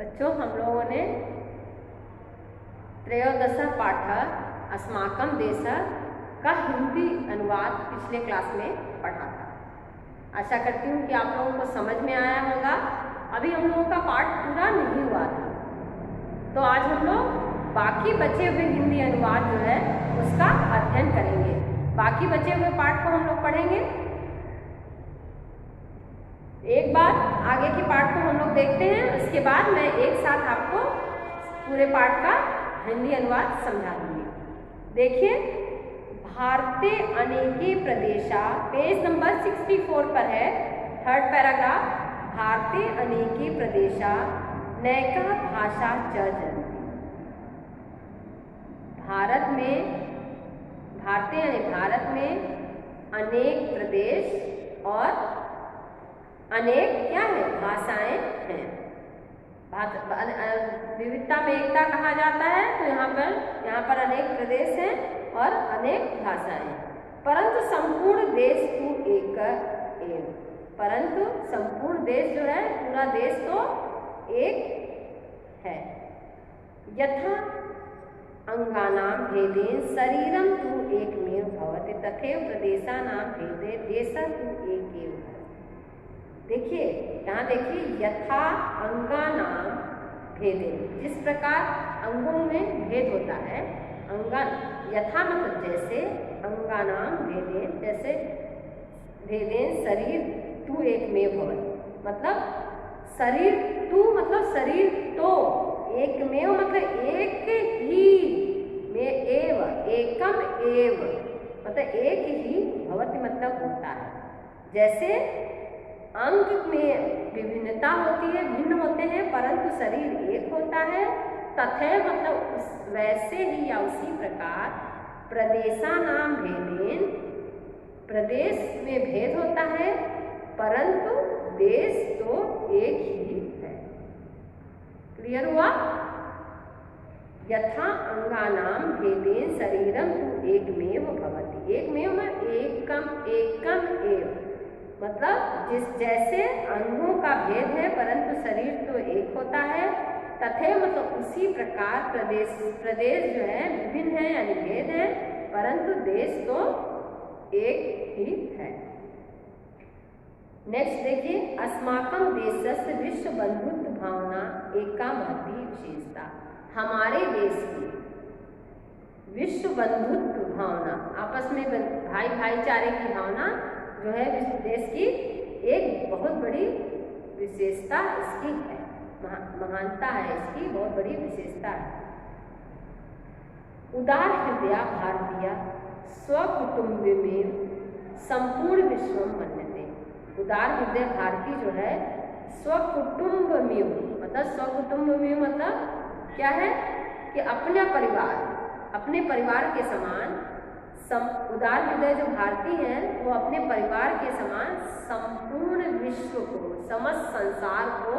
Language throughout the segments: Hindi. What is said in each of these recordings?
बच्चों, हम लोगों ने त्रयोदश पाठ अस्माकं देश का हिंदी अनुवाद पिछले क्लास में पढ़ा था। आशा करती हूँ कि आप लोगों को समझ में आया होगा। अभी हम लोगों का पाठ पूरा नहीं हुआ था, तो आज हम लोग बाकी बचे हुए हिंदी अनुवाद जो है उसका अध्ययन करेंगे। बाकी बचे हुए पाठ को हम लोग पढ़ेंगे। एक बार आगे के पाठ को हम लोग देखते हैं, उसके बाद मैं एक साथ आपको पूरे पाठ का हिंदी अनुवाद समझा दूंगी। देखिए, भारतीय अनेके प्रदेशा, पेज नंबर 64 पर है, थर्ड पैराग्राफ। भारतीय अनेके प्रदेशा नैका भाषा च जनती। भारत में अनेक प्रदेश और अनेक क्या है, भाषाएं हैं। विविधता में एकता कहा जाता है, तो यहाँ पर अनेक प्रदेश हैं और अनेक भाषाएं। परंतु संपूर्ण देश तो एक एव। परंतु संपूर्ण देश जो है, पूरा देश तो एक है। यथा अंगानां भेदेन शरीरं तु एकमेव भवति तथैव प्रदेशानां भेदे देशः तु एकेव। देखिए, यहाँ देखिए, यथा अंगानां भेदेन, जिस प्रकार अंगों में भेद होता है। अंगन यथा मतलब जैसे, अंगानां भेदेन जैसे, भेदेन शरीर तु एकमेव भवति मतलब शरीर तु मतलब शरीर तो, एकमेव मतलब एक ही, में एव एकम एव मतलब एक ही, भवति मतलब होता है। जैसे अंग में विभिन्नता होती है, भिन्न होते हैं, परंतु शरीर एक होता है। तथैव मतलब वैसे ही या उसी प्रकार प्रदेशानां भेदेन, प्रदेश में भेद होता है, परंतु देश तो एक ही है। क्लियर हुआ? यथा अंगानां भेदेन शरीरं तु एकमेव भवति। एकमेव में एकम एव मतलब जैसे अंगों का भेद है, परंतु शरीर तो एक होता है। तथैव मतलब उसी प्रकार प्रदेश जो है विभिन्न है, यानी भेद है, परंतु देश तो एक ही है। नेक्स्ट देखिए, अस्माकं देशस्य विश्व बंधुत्व भावना एका महती विशेषता। हमारे देश की विश्व बंधुत्व भावना, आपस में भाईचारे की भावना जो है देश की एक बहुत बड़ी विशेषता इसकी है, महानता है इसकी, बहुत बड़ी विशेषता है। उदार हृदय भारतीय स्वकुटुम्बमेव संपूर्ण विश्वम मन्यते। उदार हृदय भारतीय जो है स्वकुटुम्बमेव मतलब, स्वकुटुम्बमेव मतलब क्या है कि अपने परिवार के समान, उदार हृदय जो भारतीय हैं वो अपने परिवार के समान संपूर्ण विश्व को, समस्त संसार को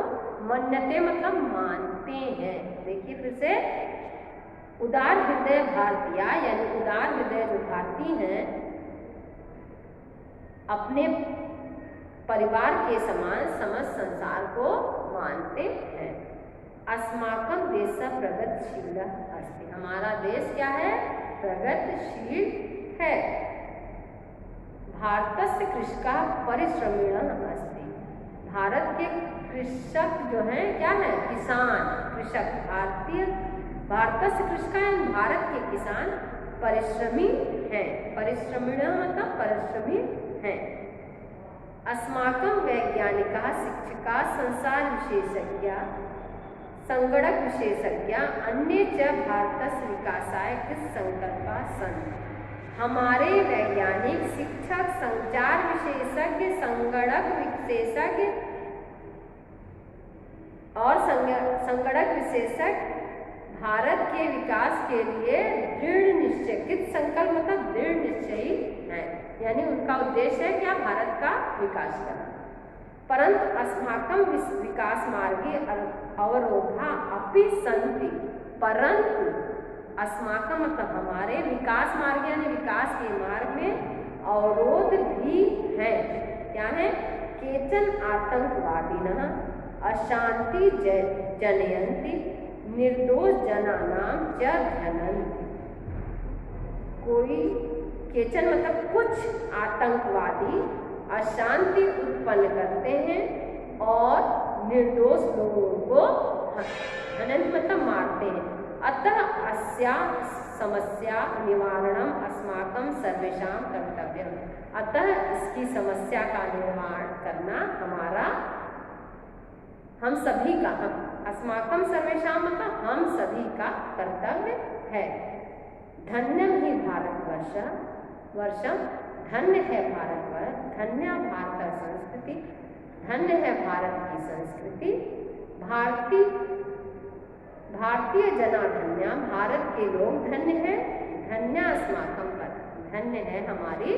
मन्यते मतलब मानते हैं। देखिए फिर से, उदार हृदय भारतीय यानी उदार हृदय जो भारतीय हैं अपने परिवार के समान समस्त संसार को मानते हैं। अस्माकं देश प्रगतिशील अस्ति। हमारा देश क्या है? प्रगतिशील है। भारतस्य कृषका परिश्रमिणः अस्ति। भारत के कृषक जो हैं क्या है? किसान, कृषक। भारतस्य कृषका भारत के किसान परिश्रमी हैं। परिश्रमिणः मतलब परिश्रमी हैं। अस्माकं वैज्ञानिकाः शिक्षकाः संसार विशेषज्ञ संगणक विशेषज्ञ अन्ये च भारतस्य विकासाय कृतसंकल्पाः सन्ति। हमारे वैज्ञानिक, शिक्षक, संचार विशेषज्ञ, संगणक विशेषज्ञ और संगणक विशेषज्ञ भारत के विकास के लिए दृढ़ निश्चय, कृत संकल्प मतलब दृढ़ निश्चयी है, यानी उनका उद्देश्य है क्या? भारत का विकास करना। परंतु अस्माकं विकास मार्गे अवरोधा अपि सन्ति। परंतु अस्माकं मतलब हमारे, विकास मार्ग यानी विकास के मार्ग में अवरोध भी हैं। क्या है? केचन आतंकवादिनः अशांति जनयन्ति निर्दोष जनानां च धनन्ति। कोई केचन मतलब कुछ आतंकवादी अशांति उत्पन्न करते हैं और निर्दोष लोगों को धनन्ति मतलब मारते हैं। अतः अस्या समस्या निवारणम अस्माकं सर्वेषां कर्तव्यम। अतः इसकी समस्या का निर्माण करना हमारा हम सभी का अस्माकं सर्वेषां मतलब हम सभी का कर्तव्य है। धन्यम ही भारतवर्षम, धन्य है भारतवर्ष, धन्य भारत संस्कृति, धन्य है भारत की संस्कृति। भारतीय जना धन्या, भारत के लोग धन्य है। धन्य अस्माकं पर, धन्य है हमारी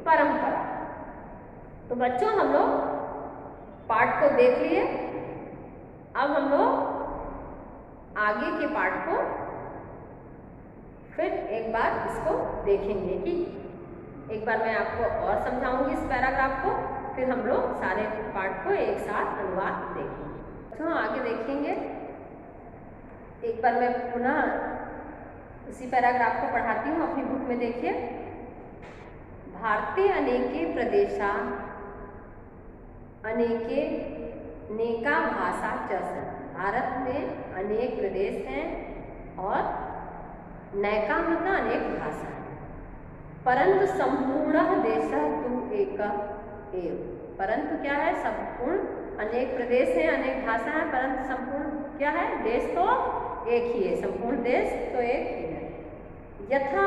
परंपरा। तो बच्चों हम लोग पाठ को देख लिए। अब हम लोग आगे के पाठ को फिर एक बार इसको देखेंगे कि एक बार मैं आपको और समझाऊंगी इस पैराग्राफ को, फिर हम लोग सारे पाठ को एक साथ अनुवाद देखेंगे। तो आगे देखेंगे। एक बार मैं पुनः उसी पैराग्राफ को पढ़ाती हूँ, अपनी बुक में देखिए। भारते अनेके प्रदेशा अनेके नेका भाषा च सन्ति। भारत में अनेक प्रदेश हैं और नैका मतलब अनेक भाषा है। परंतु संपूर्ण देश तु एक एव। परंतु क्या है? संपूर्ण अनेक प्रदेश हैं, अनेक भाषा है, परंतु संपूर्ण क्या है? देश तो एक ही है। संपूर्ण देश तो एक ही है। यथा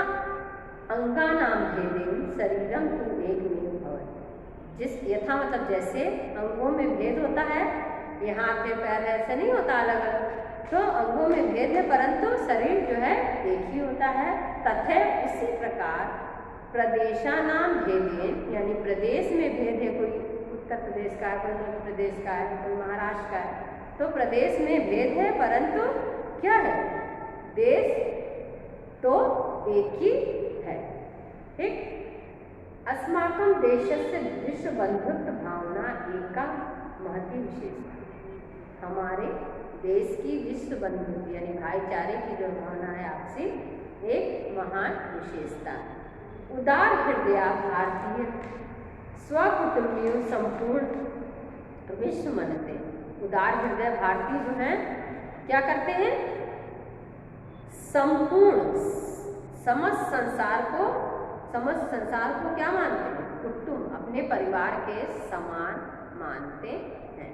अंगानां भेदेन शरीरम तु एकमेव भवति। जिस यथा मतलब जैसे अंगों में भेद होता है, ये हाथ है पैर है ऐसा नहीं होता अलग अलग, तो अंगों में भेद है परंतु शरीर जो है एक ही होता है। तथा उसी प्रकार प्रदेशानाम भेदेन, यानी प्रदेश में भेद है, कोई उत्तर प्रदेश का है, कोई मध्य प्रदेश का है, कोई महाराष्ट्र का है, तो प्रदेश में भेद है परंतु क्या है? देश तो एक ही है। ठीक। अस्माकं देशस्य विश्व बंधुत्व भावना एका महती विशेषता। हमारे देश की विश्व बंधुत्व यानी भाईचारे की जो भावना है आपसी, एक महान विशेषता है। उदार हृदया भारतीय स्वकुटुंबियों संपूर्ण विश्व मनते। उदार हृदय भारतीय जो हैं क्या करते हैं? संपूर्ण समस्त संसार को क्या मानते हैं? कुटुंब, अपने परिवार के समान मानते हैं।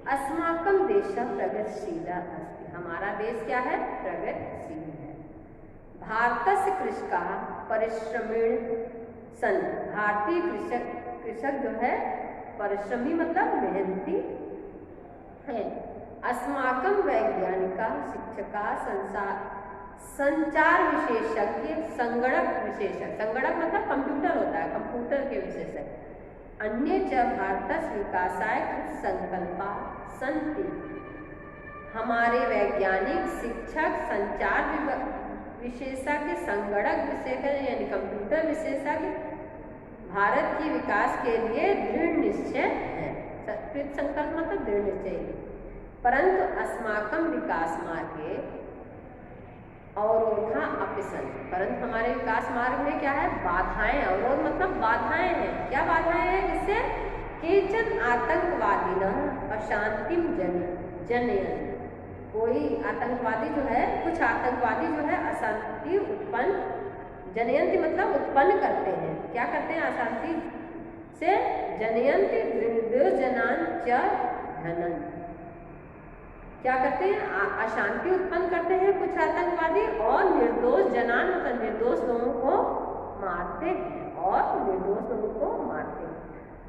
अस्माकं देशः प्रगतिशीलः अस्ति। हमारा देश क्या है? प्रगतिशील है। भारतस्य कृषकाः परिश्रमीण सन्ति। भारतीय कृषक जो है परिश्रमी मतलब मेहनती है। अस्माकं वैज्ञानिकाः शिक्षकाः संचार विशेषज्ञ संगणक विशेषज्ञ, संगणक मतलब कंप्यूटर होता है, कंप्यूटर के विशेषज्ञ। अन्य च भारतस्य विकासाय कृत संकल्पा सन्ति। हमारे वैज्ञानिक शिक्षक संचार विशेषज्ञ संगणक विशेषज्ञ यानी कंप्यूटर विशेषज्ञ भारत की विकास के लिए दृढ़ निश्चय है। कृत संकल्प मतलब दृढ़ निश्चय। परंतु अस्माकं विकास मार्गे अवरोधा अपि सन्ति। परंतु हमारे विकास मार्ग में क्या है? बाधाएं। अवरोध मतलब बाधाएं हैं। क्या बाधाएं हैं? जिससे केचन आतंकवादिनः अशांतिम जनयन्ति। कोई आतंकवादी जो है, कुछ आतंकवादी जो है अशांति उत्पन्न, जनयन्ति मतलब उत्पन्न करते हैं। क्या करते हैं? अशांति से जनयन्ति निर्दोषजनान् च धनन्ति। क्या करते हैं? अशांति उत्पन्न करते हैं कुछ आतंकवादी और निर्दोष जनान मतलब निर्दोष लोगों को मारते हैं और निर्दोष लोगों को मारते हैं।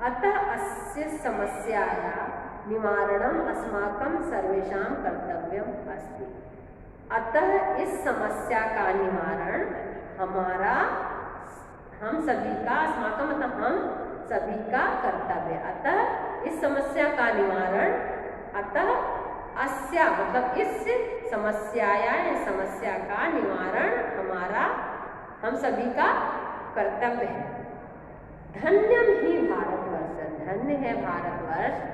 अतः अस्य समस्याया निवारणम अस्माकं सर्वेषां कर्तव्यम अस्ति। अतः इस समस्या का निवारण हमारा, हम सभी का, अस्माकं मतलब हम सभी का कर्तव्य। अतः इस समस्या का निवारण, अतः अस्या मतलब इस समस्याया समस्या का निवारण हमारा, हम सभी का कर्तव्य है। धन्यम ही भारतवर्ष, धन्य है भारतवर्ष।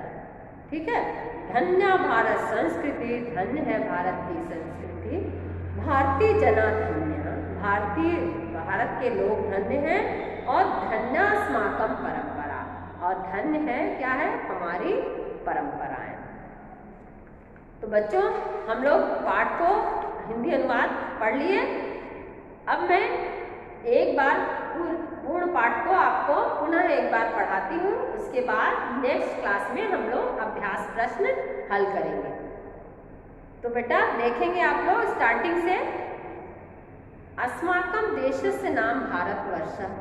ठीक है। धन्या भारत संस्कृति, धन्य है भारत की संस्कृति। भारतीय जना धन्य, भारत के लोग धन्य हैं। और धन्यास्माकं परंपरा, और धन्य है क्या है, हमारी परंपराएं। तो बच्चों हम लोग पाठ को हिंदी अनुवाद पढ़ लिए। अब मैं एक बार पूर्ण पाठ को आपको पुनः एक बार पढ़ाती हूँ। उसके बाद नेक्स्ट क्लास में हम लोग अभ्यास प्रश्न हल करेंगे। तो बेटा देखेंगे आप लोग स्टार्टिंग से। अस्माकं देशस्य नाम भारतवर्षः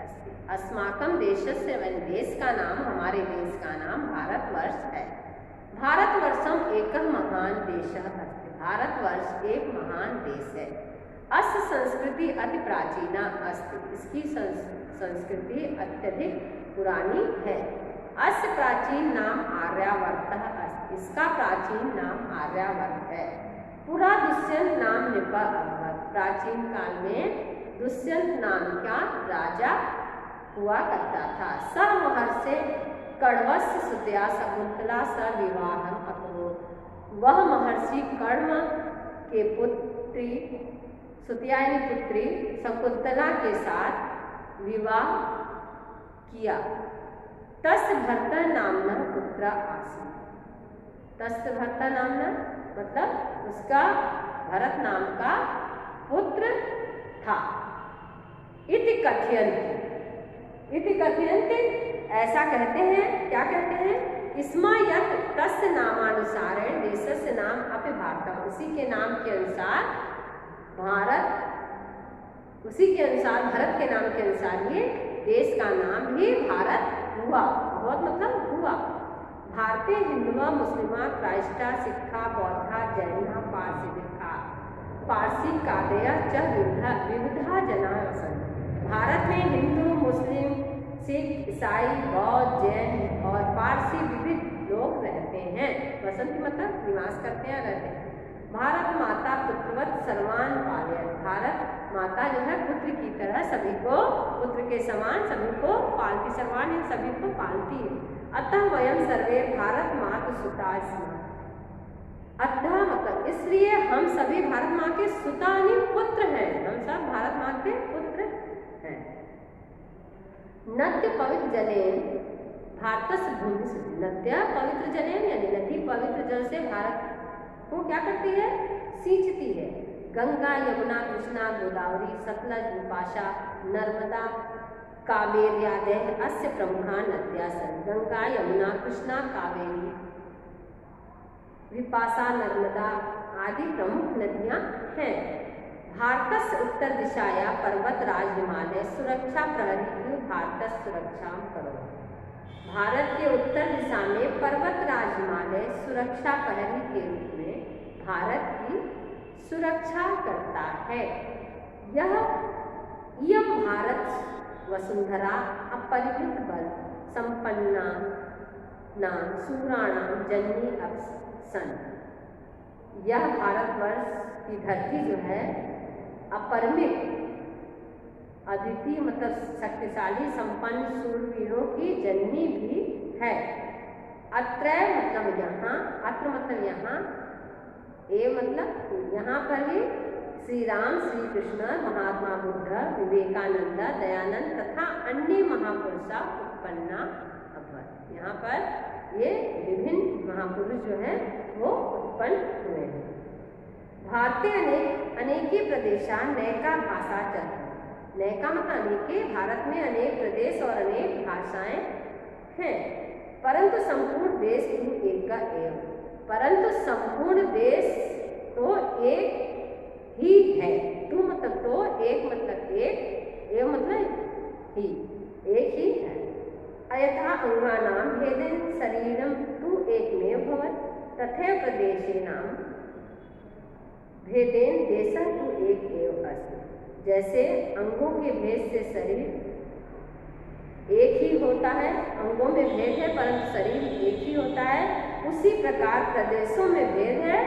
अस्ति। अस्माकं देशस्य, देश का नाम, हमारे देश का नाम भारतवर्ष है। भारतवर्षम एकः महान देशः अस्ति। भारतवर्ष एक महान देश है। अस्य संस्कृति अति प्राचीना अस्ति। इसकी संस्कृति अत्यधिक पुरानी है। अस्य प्राचीन नाम आर्यावर्तः अस्ति। इसका प्राचीन नाम आर्यावर्त है। पुरा दुष्यंत नाम नृपः अभवत्। प्राचीन काल में दुष्यंत नाम का राजा हुआ करता था। सः महर्षे कण्वस्य सुतया शकुंतला सह विवाहम् अकरोत्। वह महर्षि कण्व के पुत्री सुतिया पुत्री शकुंतला के साथ विवाह किया। तस्य भर्ता नामना पुत्र आसीत्। तस्य भर्ता नामना मतलब उसका भरत नाम का पुत्र था। इति कथयन्ति, ऐसा कहते हैं। क्या कहते हैं? स्म यत् तस्य नामानुसारेण देशस्य नाम अपि भारतम्। उसी के नाम के अनुसार भारत, उसी के अनुसार भारत के नाम के अनुसार ये देश का नाम भी भारत हुआ। बहुत मतलब हुआ। भारतीय हिंदुआ मुस्लिमा क्राइस्टा सिक्खा बौद्धा जैना पारसी कादया च विविधा जना वसन्ति। भारत में हिंदू, मुस्लिम, सिख, ईसाई, बौद्ध, जैन और पारसी विविध लोग रहते हैं। वसंत मतलब निवास करते हैं, रहते हैं। भारत माता पुत्रवत सर्वान पालयत। भारत माता जो है पुत्र की तरह सभी को, पुत्र के समान सभी को पालती, सर्वान सभी को पालती है। अतः वयम सर्वे भारत मातु सुता स्मः। अतः मतलब इसलिए हम सभी भारत माँ के सुतानी पुत्र हैं। हम सब भारत माँ के पुत्र हैं। नद्य पवित्र जलेन भारतस्य भूमि शुद्धि। नद्य पवित्र जलेन यानी नदी पवित्र जल से भारत को क्या करती है? सींचती है। गंगा यमुना कृष्णा गोदावरी सतलज विपाशा नर्मदा कावेर्यादयः अस्य प्रमुखा नद्यः सन्ति। गंगा यमुना कृष्णा कावेरी विपाशा नर्मदा आदि प्रमुख नदियां हैं। भारतस्य उत्तर दिशाया पर्वतराज हिमालय सुरक्षा प्रहरी भारतस्य सुरक्षा करो। भारत के उत्तर दिशा में पर्वतराज हिमालय सुरक्षा प्रहरी के रूप में भारत की सुरक्षा करता है। यह भारत वसुंधरा अपरिमित बल संपन्ना नाम सूराणाम जननी सन। यह भारतवर्ष की धरती जो है अपरिमित, अद्वितीय मतलब शक्तिशाली, संपन्न शूरवीरों की जननी भी है। अत्र मतलब यहाँ, अत्र मतलब यहाँ, ए मतलब यहाँ पर ही श्री राम, श्री कृष्ण, महात्मा बुद्ध, विवेकानंद, दयानंद तथा अन्य महापुरुषा उत्पन्ना अभवत्। यहाँ पर ये विभिन्न महापुरुष जो हैं वो उत्पन्न हुए हैं। भारतीय अनेकी प्रदेशा नैका भाषा चल। नैका मतलब अनेके, भारत में अनेक प्रदेश और अनेक भाषाएं हैं। परंतु संपूर्ण देश तो एक का एवं। परंतु संपूर्ण देश तो एक ही है। तू मतलब तो, एक मतलब एक, एवं मतलब ही, एक ही है। अयथा अंगानां भेदेन शरीरं तु एकमेव भवति तथैव प्रदेशेनां भेदेन देशः तु एक एव अस्ति। जैसे अंगों के भेद से शरीर एक ही होता है, अंगों में भेद है परंतु शरीर एक ही होता है, उसी प्रकार प्रदेशों में भेद है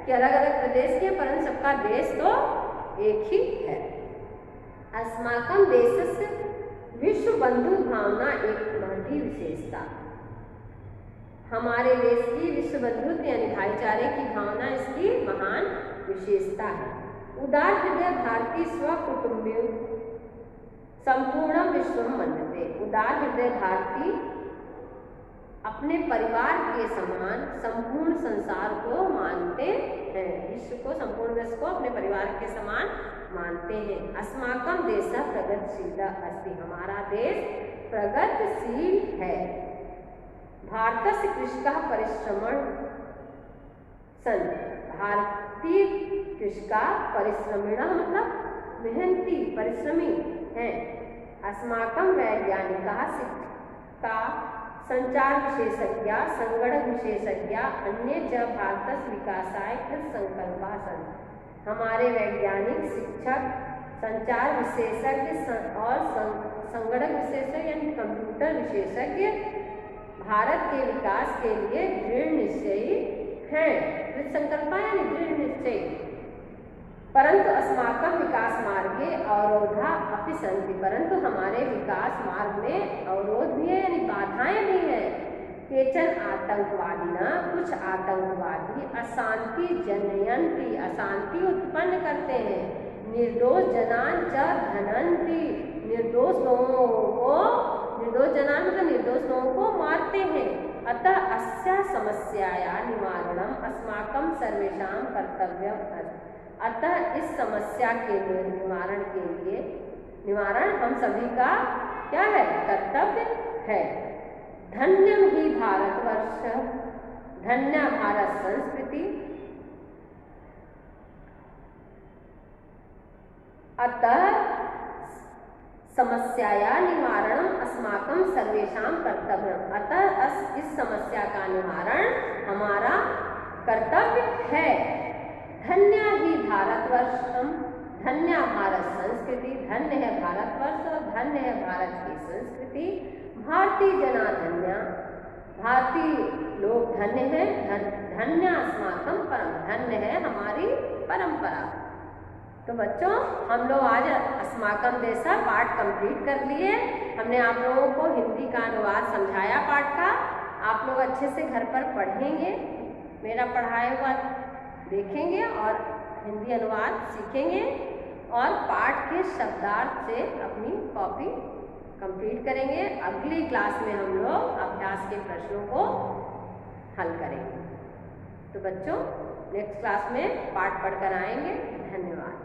कि अलग अलग प्रदेश के परंतु सबका देश तो एक ही है। अस्माकं देशस्य विश्व बंधु भावना एक महती विशेषता। हमारे देश की विश्व बंधुत्व यानी भाईचारे की भावना इसकी महान विशेषता है। उदार हृदय भारतीय स्वकुटुंबी संपूर्ण विश्व मन्यते। उदार हृदय भारतीय अपने परिवार के समान संपूर्ण संसार को मानते हैं, विश्व को, संपूर्ण विश्व को अपने परिवार के समान मानते हैं। अस्माकं देशः प्रगतिशील अस्ति। हमारा देश प्रगतिशील है। भारतस्य कृषकाः परिश्रमण सन। भारतीय कृषकाः परिश्रमिणः मतलब मेहनती, परिश्रमी हैं। अस्माकं वैज्ञानिकाः शिक्षका संचार विशेषज्ञ संगणक विशेषज्ञ अन्य च भारतस्य विकासाय कृतसंकल्पाः सन्ति। हमारे वैज्ञानिक, शिक्षक, संचार विशेषज्ञ और संगणक विशेषज्ञ यानी कंप्यूटर विशेषज्ञ भारत के विकास के लिए दृढ़ निश्चयी हैं। कृतसंकल्पा यानी दृढ़ निश्चयी। परंतु अस्माकं विकास मार्गे अवरोधा अपि सन्ति। परंतु हमारे विकास मार्ग में अवरोध भी है यानी बाधाएं भी हैं। केचन आतंकवादिना, कुछ आतंकवादी अशांति जनयन्ति, अशांति उत्पन्न करते हैं। निर्दोष जनान च धनन्ति, निर्दोष लोगों को, निर्दोष जनान मतलब निर्दोष लोगों को मारते हैं। अतः अस्या समस्याया निवारणम अस्माकं सर्वेषां कर्तव्यम अस्ति। अतः इस समस्या के निवारण के लिए, निवारण हम सभी का क्या है, कर्तव्य है। धन्यम ही भारतवर्ष, धन्य भारत संस्कृति। अतः समस्याया निवारणम अस्माकं सर्वेषां कर्तव्यम। अतः इस समस्या का निवारण हमारा कर्तव्य है। धन्य ही भारतवर्षम, धन्य भारत संस्कृति। धन्य है भारतवर्ष और धन्य है भारत की संस्कृति। भारतीय जना धन्य, भारतीय लोग धन्य हैं। धन्य अस्माकं परम, धन्य है हमारी परंपरा। तो बच्चों, हम लोग आज अस्माकं देशः पाठ कंप्लीट कर लिए। हमने आप लोगों को हिंदी का अनुवाद समझाया पाठ का। आप लोग अच्छे से घर पर पढ़ेंगे, मेरा पढ़ाया हुआ देखेंगे और हिंदी अनुवाद सीखेंगे और पाठ के शब्दार्थ से अपनी कॉपी कंप्लीट करेंगे। अगली क्लास में हम लोग अभ्यास के प्रश्नों को हल करेंगे। तो बच्चों, नेक्स्ट क्लास में पाठ पढ़कर आएंगे।